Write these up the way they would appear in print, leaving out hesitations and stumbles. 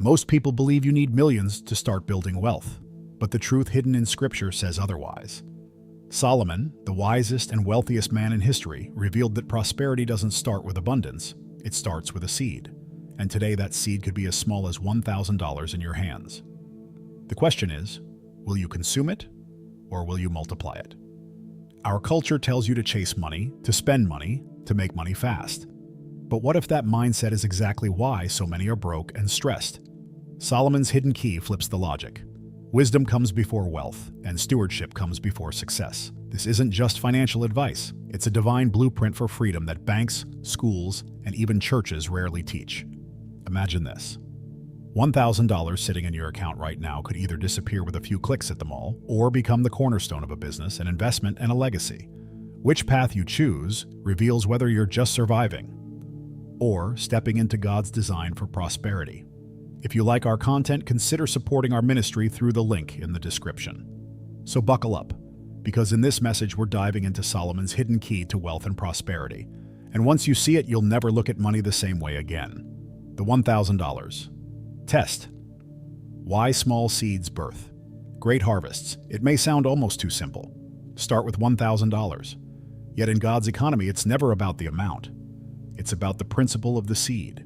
Most people believe you need millions to start building wealth, but the truth hidden in Scripture says otherwise. Solomon, the wisest and wealthiest man in history, revealed that prosperity doesn't start with abundance, it starts with a seed. And today that seed could be as small as $1,000 in your hands. The question is, will you consume it or will you multiply it? Our culture tells you to chase money, to spend money, to make money fast. But what if that mindset is exactly why so many are broke and stressed? Solomon's hidden key flips the logic. Wisdom comes before wealth, and stewardship comes before success. This isn't just financial advice. It's a divine blueprint for freedom that banks, schools, and even churches rarely teach. Imagine this. $1,000 sitting in your account right now could either disappear with a few clicks at the mall or become the cornerstone of a business, an investment, and a legacy. Which path you choose reveals whether you're just surviving or stepping into God's design for prosperity. If you like our content, consider supporting our ministry through the link in the description. So buckle up, because in this message we're diving into Solomon's hidden key to wealth and prosperity. And once you see it, you'll never look at money the same way again. The $1,000 test. Why small seeds birth great harvests? It may sound almost too simple. Start with $1,000. Yet in God's economy, it's never about the amount. It's about the principle of the seed.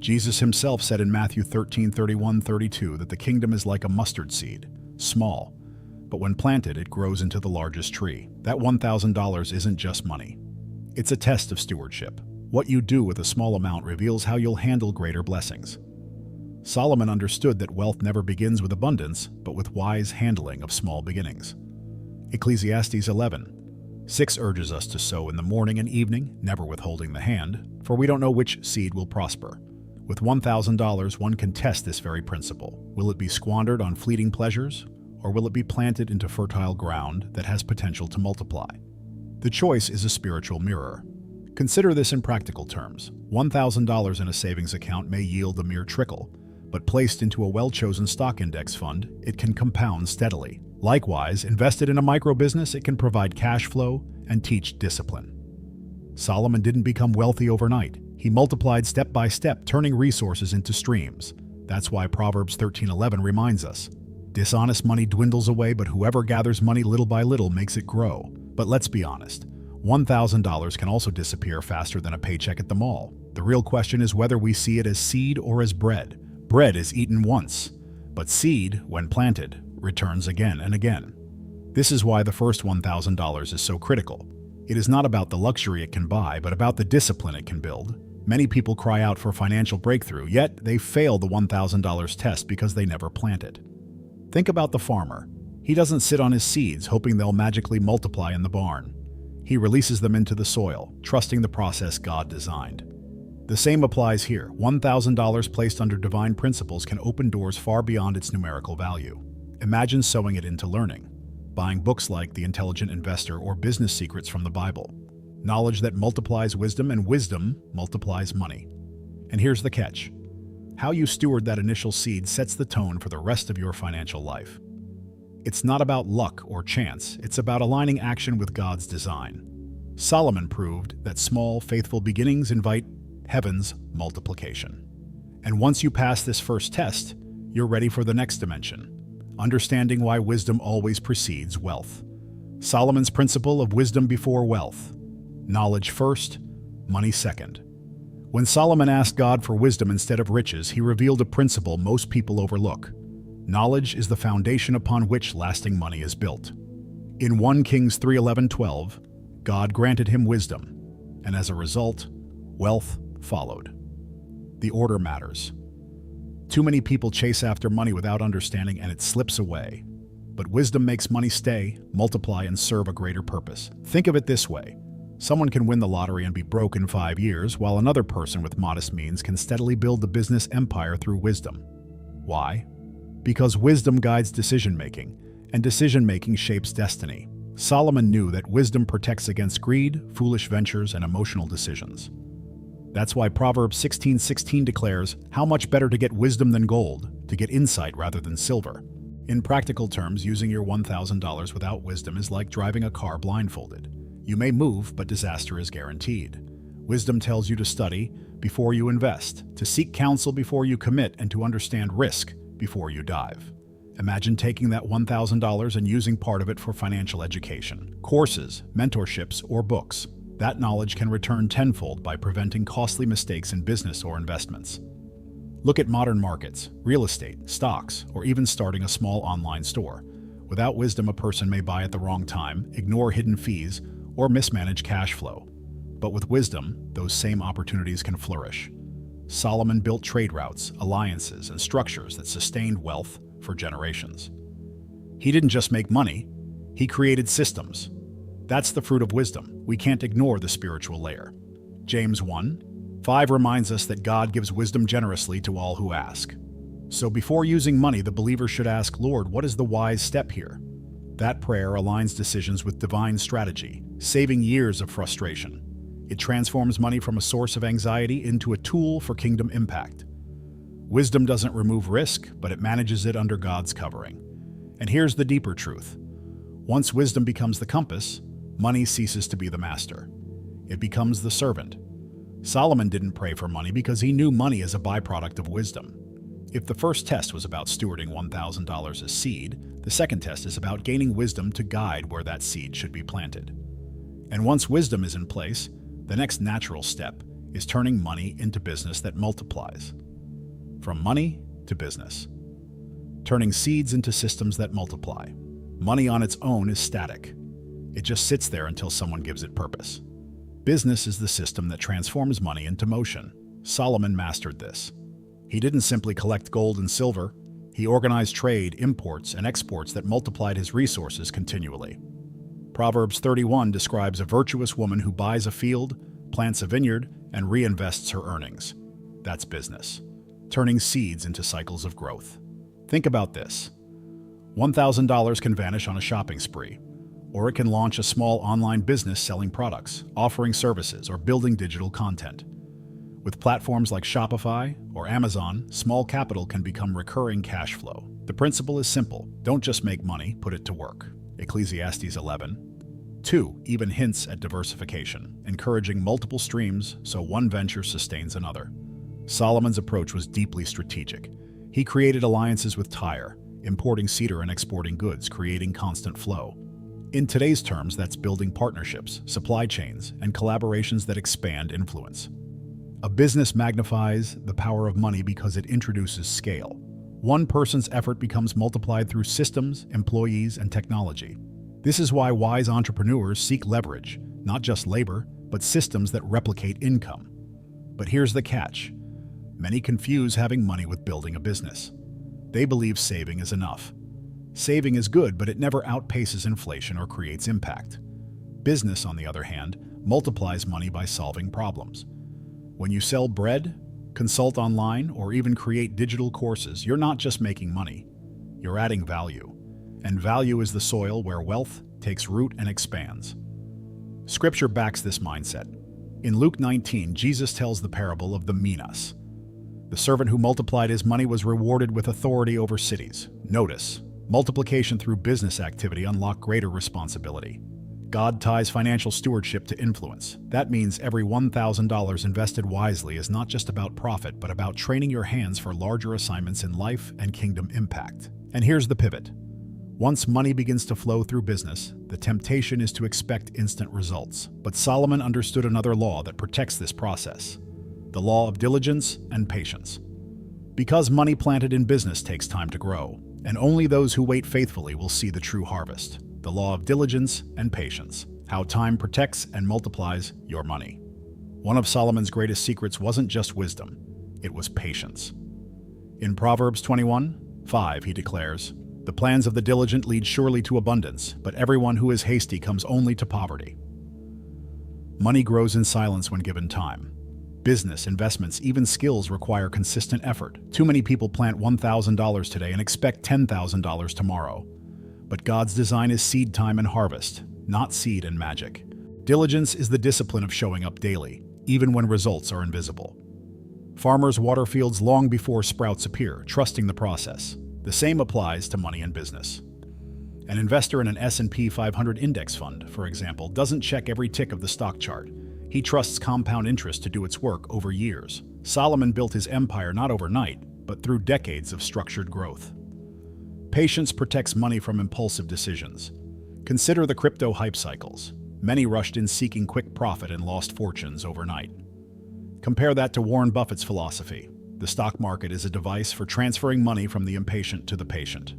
Jesus himself said in Matthew 13:31-32 that the kingdom is like a mustard seed, small, but when planted, it grows into the largest tree. That $1,000 isn't just money. It's a test of stewardship. What you do with a small amount reveals how you'll handle greater blessings. Solomon understood that wealth never begins with abundance, but with wise handling of small beginnings. Ecclesiastes 11:6 urges us to sow in the morning and evening, never withholding the hand, for we don't know which seed will prosper. With $1,000, one can test this very principle. Will it be squandered on fleeting pleasures, or will it be planted into fertile ground that has potential to multiply? The choice is a spiritual mirror. Consider this in practical terms. $1,000 in a savings account may yield a mere trickle, but placed into a well-chosen stock index fund, it can compound steadily. Likewise, invested in a micro-business, it can provide cash flow and teach discipline. Solomon didn't become wealthy overnight. He multiplied step by step, turning resources into streams. That's why Proverbs 13:11 reminds us, dishonest money dwindles away, but whoever gathers money little by little makes it grow. But let's be honest, $1,000 can also disappear faster than a paycheck at the mall. The real question is whether we see it as seed or as bread. Bread is eaten once, but seed, when planted, returns again and again. This is why the first $1,000 is so critical. It is not about the luxury it can buy, but about the discipline it can build. Many people cry out for financial breakthrough, yet they fail the $1,000 test because they never planted. Think about the farmer. He doesn't sit on his seeds hoping they'll magically multiply in the barn. He releases them into the soil, trusting the process God designed. The same applies here. $1,000 placed under divine principles can open doors far beyond its numerical value. Imagine sowing it into learning, buying books like The Intelligent Investor or Business Secrets from the Bible. Knowledge that multiplies wisdom, and wisdom multiplies money. And here's the catch. How you steward that initial seed sets the tone for the rest of your financial life. It's not about luck or chance, it's about aligning action with God's design. Solomon proved that small, faithful beginnings invite heaven's multiplication. And once you pass this first test, you're ready for the next dimension, understanding why wisdom always precedes wealth. Solomon's principle of wisdom before wealth. Knowledge first, money second. When Solomon asked God for wisdom instead of riches, he revealed a principle most people overlook. Knowledge is the foundation upon which lasting money is built. In 1 Kings 3:11-12, God granted him wisdom, and as a result, wealth followed. The order matters. Too many people chase after money without understanding, and it slips away. But wisdom makes money stay, multiply, and serve a greater purpose. Think of it this way. Someone can win the lottery and be broke in 5 years, while another person with modest means can steadily build the business empire through wisdom. Why? Because wisdom guides decision-making, and decision-making shapes destiny. Solomon knew that wisdom protects against greed, foolish ventures, and emotional decisions. That's why Proverbs 16:16 declares, "How much better to get wisdom than gold, to get insight rather than silver." In practical terms, using your $1,000 without wisdom is like driving a car blindfolded. You may move, but disaster is guaranteed. Wisdom tells you to study, before you invest, to seek counsel before you commit, and to understand risk before you dive. Imagine taking that $1,000 and using part of it for financial education, courses, mentorships, or books. That knowledge can return tenfold by preventing costly mistakes in business or investments. Look at modern markets, real estate, stocks, or even starting a small online store. Without wisdom, a person may buy at the wrong time, ignore hidden fees, or mismanage cash flow. But with wisdom, those same opportunities can flourish. Solomon built trade routes, alliances, and structures that sustained wealth for generations. He didn't just make money, he created systems. That's the fruit of wisdom. We can't ignore the spiritual layer. James 1:5 reminds us that God gives wisdom generously to all who ask. So before using money, the believer should ask, Lord, what is the wise step here? That prayer aligns decisions with divine strategy, saving years of frustration. It transforms money from a source of anxiety into a tool for kingdom impact. Wisdom doesn't remove risk, but it manages it under God's covering. And here's the deeper truth. Once wisdom becomes the compass, money ceases to be the master. It becomes the servant. Solomon didn't pray for money because he knew money is a byproduct of wisdom. If the first test was about stewarding $1,000 as seed, the second test is about gaining wisdom to guide where that seed should be planted. And once wisdom is in place, the next natural step is turning money into business that multiplies. From money to business. Turning seeds into systems that multiply. Money on its own is static. It just sits there until someone gives it purpose. Business is the system that transforms money into motion. Solomon mastered this. He didn't simply collect gold and silver. He organized trade, imports, and exports that multiplied his resources continually. Proverbs 31 describes a virtuous woman who buys a field, plants a vineyard, and reinvests her earnings. That's business. Turning seeds into cycles of growth. Think about this. $1,000 can vanish on a shopping spree, or it can launch a small online business selling products, offering services, or building digital content. With platforms like Shopify or Amazon, small capital can become recurring cash flow. The principle is simple. Don't just make money, put it to work. Ecclesiastes 11:2 even hints at diversification, encouraging multiple streams so one venture sustains another. Solomon's approach was deeply strategic. He created alliances with Tyre, importing cedar and exporting goods, creating constant flow. In today's terms, that's building partnerships, supply chains, and collaborations that expand influence. A business magnifies the power of money because it introduces scale. One person's effort becomes multiplied through systems, employees, and technology. This is why wise entrepreneurs seek leverage, not just labor, but systems that replicate income. But here's the catch. Many confuse having money with building a business. They believe saving is enough. Saving is good, but it never outpaces inflation or creates impact. Business, on the other hand, multiplies money by solving problems. When you sell bread, consult online, or even create digital courses, you're not just making money, you're adding value. And value is the soil where wealth takes root and expands. Scripture backs this mindset. In Luke 19, Jesus tells the parable of the minas. The servant who multiplied his money was rewarded with authority over cities. Notice, multiplication through business activity unlocks greater responsibility. God ties financial stewardship to influence. That means every $1,000 invested wisely is not just about profit, but about training your hands for larger assignments in life and kingdom impact. And here's the pivot. Once money begins to flow through business, the temptation is to expect instant results. But Solomon understood another law that protects this process: the law of diligence and patience. Because money planted in business takes time to grow, and only those who wait faithfully will see the true harvest. The law of diligence and patience, how time protects and multiplies your money. One of Solomon's greatest secrets wasn't just wisdom, it was patience. In Proverbs 21:5, he declares, "The plans of the diligent lead surely to abundance, but everyone who is hasty comes only to poverty." Money grows in silence when given time. Business, investments, even skills require consistent effort. Too many people plant $1,000 today and expect $10,000 tomorrow. But God's design is seed time and harvest, not seed and magic. Diligence is the discipline of showing up daily, even when results are invisible. Farmers water fields long before sprouts appear, trusting the process. The same applies to money and business. An investor in an S&P 500 index fund, for example, doesn't check every tick of the stock chart. He trusts compound interest to do its work over years. Solomon built his empire not overnight, but through decades of structured growth. Patience protects money from impulsive decisions. Consider the crypto hype cycles. Many rushed in seeking quick profit and lost fortunes overnight. Compare that to Warren Buffett's philosophy. The stock market is a device for transferring money from the impatient to the patient.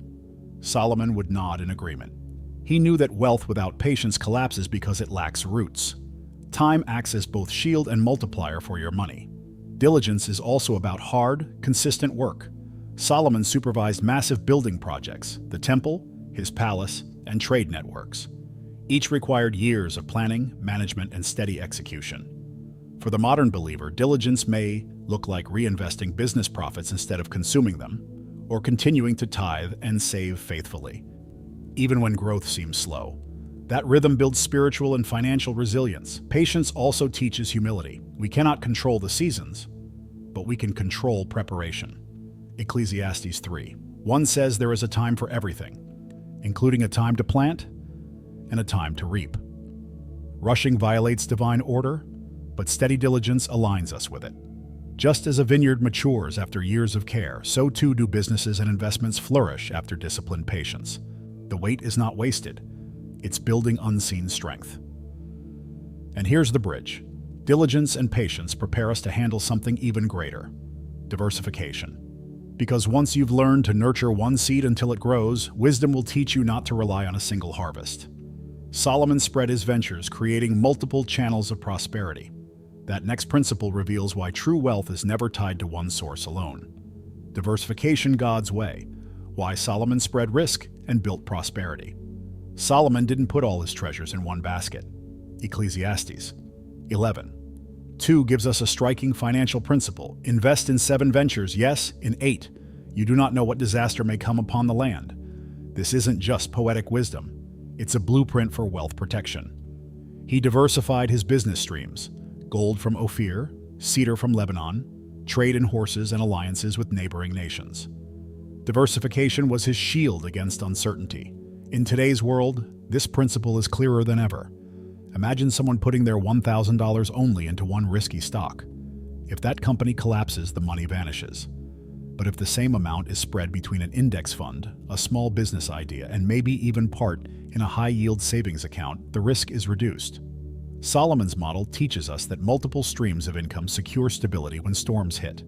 Solomon would nod in agreement. He knew that wealth without patience collapses because it lacks roots. Time acts as both shield and multiplier for your money. Diligence is also about hard, consistent work. Solomon supervised massive building projects, the temple, his palace, and trade networks. Each required years of planning, management, and steady execution. For the modern believer, diligence may look like reinvesting business profits instead of consuming them, or continuing to tithe and save faithfully, even when growth seems slow. That rhythm builds spiritual and financial resilience. Patience also teaches humility. We cannot control the seasons, but we can control preparation. Ecclesiastes 3:1 says there is a time for everything, including a time to plant and a time to reap. Rushing violates divine order, but steady diligence aligns us with it. Just as a vineyard matures after years of care, so too do businesses and investments flourish after disciplined patience. The wait is not wasted. It's building unseen strength. And here's the bridge. Diligence and patience prepare us to handle something even greater: diversification. Because once you've learned to nurture one seed until it grows, wisdom will teach you not to rely on a single harvest. Solomon spread his ventures, creating multiple channels of prosperity. That next principle reveals why true wealth is never tied to one source alone. Diversification God's way. Why Solomon spread risk and built prosperity. Solomon didn't put all his treasures in one basket. Ecclesiastes 11:2 gives us a striking financial principle. Invest in 7 ventures, yes, in 8. You do not know what disaster may come upon the land. This isn't just poetic wisdom. It's a blueprint for wealth protection. He diversified his business streams: gold from Ophir, cedar from Lebanon, trade in horses, and alliances with neighboring nations. Diversification was his shield against uncertainty. In today's world, this principle is clearer than ever. Imagine someone putting their $1,000 only into one risky stock. If that company collapses, the money vanishes. But if the same amount is spread between an index fund, a small business idea, and maybe even part in a high-yield savings account, the risk is reduced. Solomon's model teaches us that multiple streams of income secure stability when storms hit.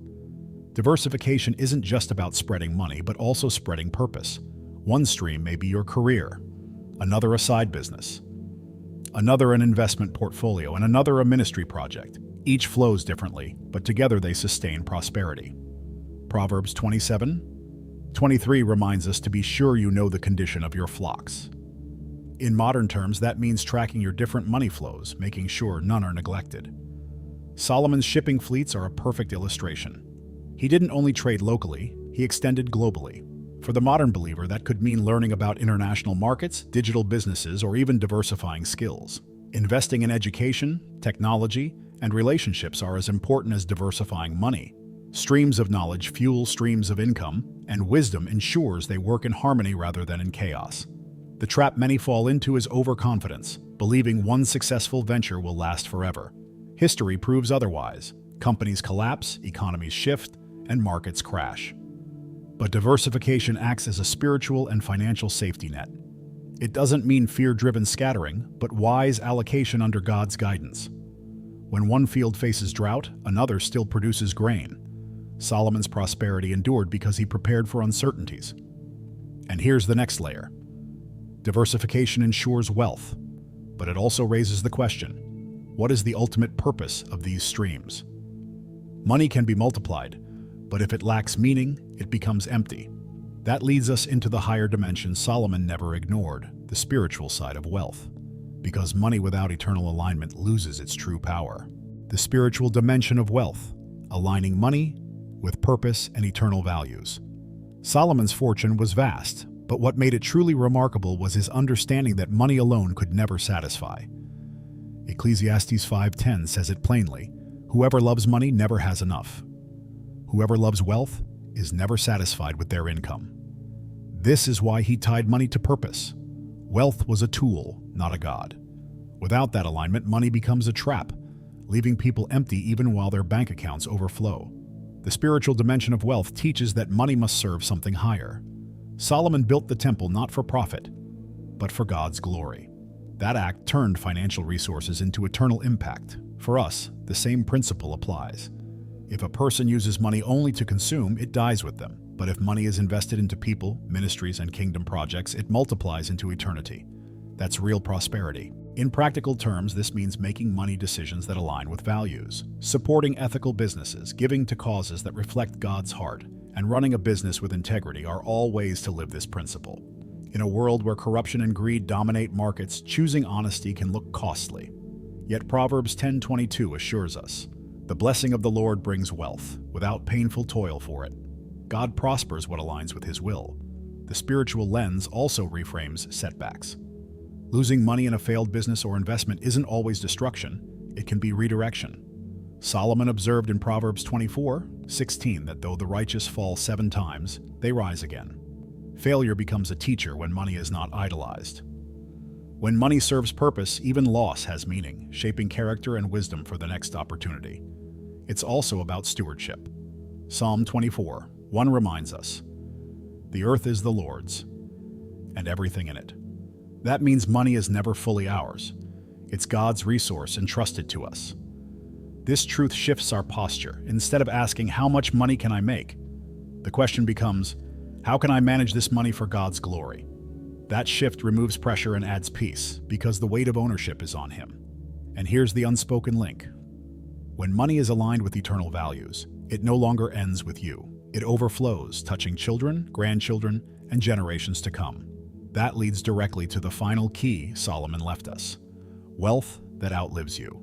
Diversification isn't just about spreading money, but also spreading purpose. One stream may be your career, another a side business, another an investment portfolio, and another a ministry project. Each flows differently, but together they sustain prosperity. Proverbs 27:23 reminds us to be sure you know the condition of your flocks. In modern terms, that means tracking your different money flows, making sure none are neglected. Solomon's shipping fleets are a perfect illustration. He didn't only trade locally, he extended globally. For the modern believer, that could mean learning about international markets, digital businesses, or even diversifying skills. Investing in education, technology, and relationships are as important as diversifying money. Streams of knowledge fuel streams of income, and wisdom ensures they work in harmony rather than in chaos. The trap many fall into is overconfidence, believing one successful venture will last forever. History proves otherwise. Companies collapse, economies shift, and markets crash. But diversification acts as a spiritual and financial safety net. It doesn't mean fear-driven scattering, but wise allocation under God's guidance. When one field faces drought, another still produces grain. Solomon's prosperity endured because he prepared for uncertainties. And here's the next layer. Diversification ensures wealth, but it also raises the question: what is the ultimate purpose of these streams? Money can be multiplied, but if it lacks meaning, it becomes empty. That leads us into the higher dimension Solomon never ignored, the spiritual side of wealth. Because money without eternal alignment loses its true power. The spiritual dimension of wealth, aligning money with purpose and eternal values. Solomon's fortune was vast, but what made it truly remarkable was his understanding that money alone could never satisfy. Ecclesiastes 5:10 says it plainly: whoever loves money never has enough. Whoever loves wealth is never satisfied with their income. This is why he tied money to purpose. Wealth was a tool, not a god. Without that alignment, money becomes a trap, leaving people empty even while their bank accounts overflow. The spiritual dimension of wealth teaches that money must serve something higher. Solomon built the temple not for profit, but for God's glory. That act turned financial resources into eternal impact. For us, the same principle applies. If a person uses money only to consume, it dies with them. But if money is invested into people, ministries, and kingdom projects, it multiplies into eternity. That's real prosperity. In practical terms, this means making money decisions that align with values, supporting ethical businesses, giving to causes that reflect God's heart, and running a business with integrity are all ways to live this principle. In a world where corruption and greed dominate markets, choosing honesty can look costly. Yet Proverbs 10:22 assures us, "The blessing of the Lord brings wealth, without painful toil for it." God prospers what aligns with His will. The spiritual lens also reframes setbacks. Losing money in a failed business or investment isn't always destruction, it can be redirection. Solomon observed in Proverbs 24:16 that though the righteous fall 7 times, they rise again. Failure becomes a teacher when money is not idolized. When money serves purpose, even loss has meaning, shaping character and wisdom for the next opportunity. It's also about stewardship. Psalm 24:1 reminds us, "The earth is the Lord's, and everything in it." That means money is never fully ours. It's God's resource entrusted to us. This truth shifts our posture. Instead of asking, "How much money can I make?" the question becomes, "How can I manage this money for God's glory?" That shift removes pressure and adds peace, because the weight of ownership is on Him. And here's the unspoken link. When money is aligned with eternal values, it no longer ends with you. It overflows, touching children, grandchildren, and generations to come. That leads directly to the final key Solomon left us: wealth that outlives you.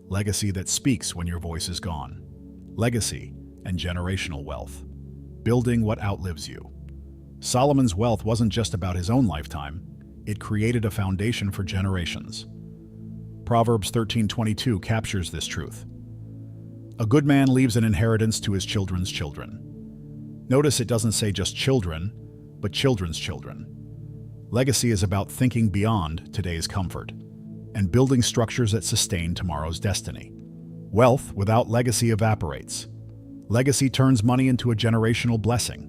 Legacy that speaks when your voice is gone. Legacy and generational wealth. Building what outlives you. Solomon's wealth wasn't just about his own lifetime, it created a foundation for generations. Proverbs 13:22 captures this truth. A good man leaves an inheritance to his children's children. Notice it doesn't say just children, but children's children. Legacy is about thinking beyond today's comfort and building structures that sustain tomorrow's destiny. Wealth without legacy evaporates. Legacy turns money into a generational blessing.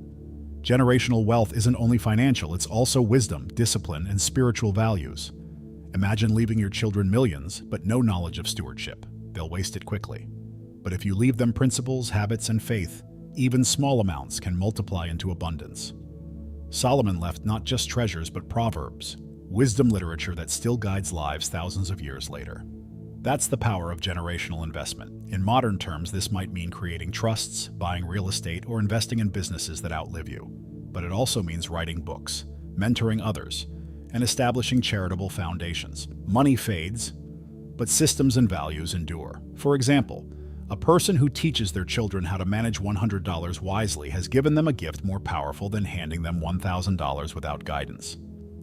Generational wealth isn't only financial, it's also wisdom, discipline, and spiritual values. Imagine leaving your children millions, but no knowledge of stewardship. They'll waste it quickly. But if you leave them principles, habits, and faith, even small amounts can multiply into abundance. Solomon left not just treasures, but proverbs, wisdom literature that still guides lives thousands of years later. That's the power of generational investment. In modern terms, this might mean creating trusts, buying real estate, or investing in businesses that outlive you. But it also means writing books, mentoring others, and establishing charitable foundations. Money fades, but systems and values endure. For example, a person who teaches their children how to manage $100 wisely has given them a gift more powerful than handing them $1,000 without guidance.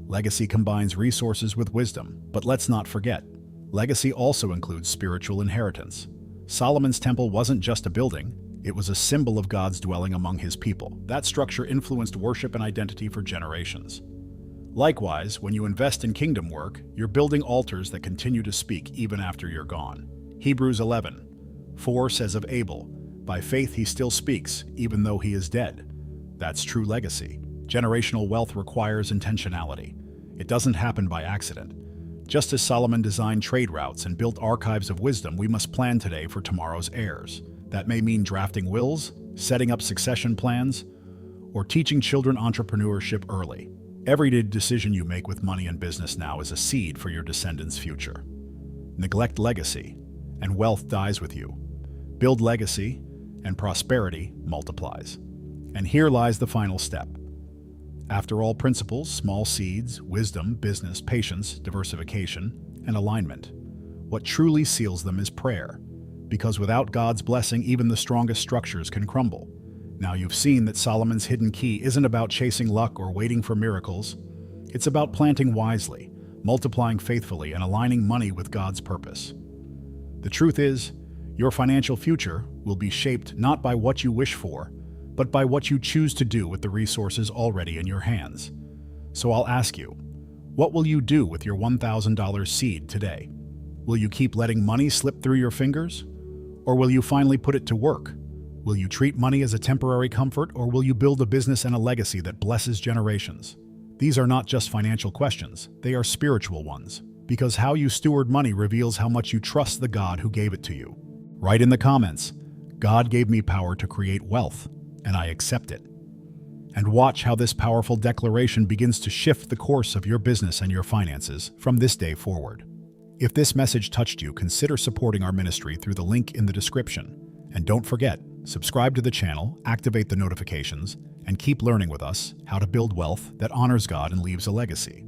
Legacy combines resources with wisdom, but let's not forget, legacy also includes spiritual inheritance. Solomon's temple wasn't just a building, it was a symbol of God's dwelling among His people. That structure influenced worship and identity for generations. Likewise, when you invest in kingdom work, you're building altars that continue to speak even after you're gone. Hebrews 11:4 says of Abel, "By faith he still speaks, even though he is dead." That's true legacy. Generational wealth requires intentionality. It doesn't happen by accident. Just as Solomon designed trade routes and built archives of wisdom, we must plan today for tomorrow's heirs. That may mean drafting wills, setting up succession plans, or teaching children entrepreneurship early. Every decision you make with money and business now is a seed for your descendants' future. Neglect legacy, and wealth dies with you. Build legacy, and prosperity multiplies. And here lies the final step. After all principles, small seeds, wisdom, business, patience, diversification, and alignment, what truly seals them is prayer. Because without God's blessing, even the strongest structures can crumble. Now you've seen that Solomon's hidden key isn't about chasing luck or waiting for miracles. It's about planting wisely, multiplying faithfully, and aligning money with God's purpose. The truth is, your financial future will be shaped not by what you wish for, but by what you choose to do with the resources already in your hands. So I'll ask you, what will you do with your $1,000 seed today? Will you keep letting money slip through your fingers? Or will you finally put it to work? Will you treat money as a temporary comfort, or will you build a business and a legacy that blesses generations? These are not just financial questions, they are spiritual ones, because how you steward money reveals how much you trust the God who gave it to you. Write in the comments, "God gave me power to create wealth, and I accept it." And watch how this powerful declaration begins to shift the course of your business and your finances from this day forward. If this message touched you, consider supporting our ministry through the link in the description. And don't forget, subscribe to the channel, activate the notifications, and keep learning with us how to build wealth that honors God and leaves a legacy.